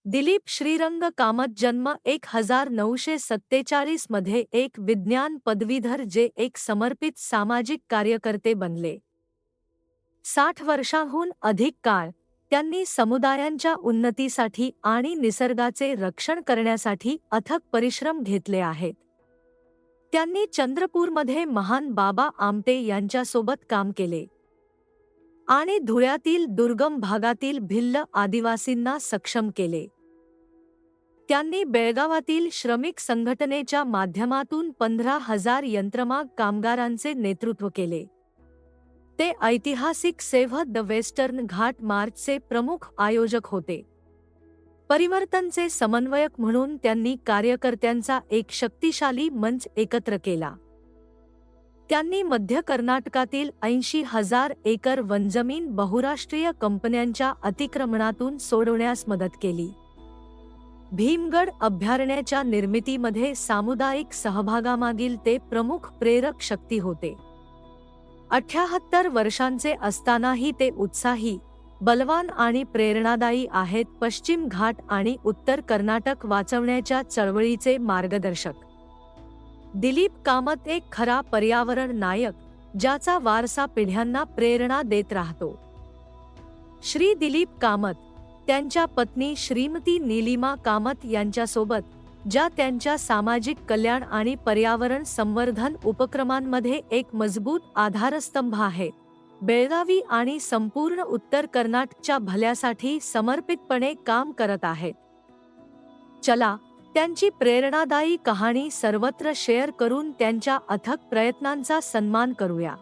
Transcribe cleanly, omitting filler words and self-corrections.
दिलीप श्रीरंग कामत जन्म 1947 मध्ये एक विज्ञान पदवीधर जे एक समर्पित सामाजिक कार्यकर्ते बनले. 60 वर्षांहून अधिक काळ त्यांनी समुदायांच्या उन्नतीसाठी आणि निसर्गाचे रक्षण करण्यासाठी अथक परिश्रम घेतले आहेत. त्यांनी चंद्रपूरमध्ये महान बाबा आमटे यांच्यासोबत काम केले आणि धुळ्यातील दुर्गम भागातील भिल्ल आदिवासींना सक्षम केले. त्यांनी बेळगावातील श्रमिक संघटनेच्या माध्यमातून 15,000 यंत्रमाग कामगारांचे नेतृत्व केले. ते ऐतिहासिक सेव्ह द वेस्टर्न घाट मार्चचे प्रमुख आयोजक होते. परिवर्तनचे समन्वयक म्हणून त्यांनी कार्यकर्त्यांचा एक शक्तिशाली मंच एकत्र केला. त्यांनी मध्य कर्नाटकातील 80,000 एकर वनजमीन बहुराष्ट्रीय कंपन्यांच्या अतिक्रमणातून सोडवण्यास मदत केली. भीमगड अभयारण्याच्या निर्मितीमध्ये सामुदायिक सहभागामागील ते प्रमुख प्रेरक शक्ती होते. 78 वर्षांचे असतानाही ते उत्साही, बलवान आणि प्रेरणादायी आहेत. पश्चिम घाट आणि उत्तर कर्नाटक वाचवण्याच्या चळवळीचे मार्गदर्शक. दिलीप कामत एक खरा पर्यावरण नायक, ज्याचा वारसा पिढ्यांना प्रेरणा देत राहतो. श्री दिलीप कामत त्यांच्या पत्नी श्रीमती नीलिमा कामत यांच्यासोबत, ज्या त्यांच्या सामाजिक कल्याण आणि पर्यावरण संवर्धन उपक्रमांमध्ये एक मजबूत आधारस्तंभ आहेत, बेळगावी आणि संपूर्ण उत्तर कर्नाटकच्या भल्यासाठी समर्पितपणे काम करत आहेत. चला, त्यांची प्रेरणादायी कहाणी सर्वत्र शेअर करून त्यांच्या अथक प्रयत्नांचा सन्मान करूया.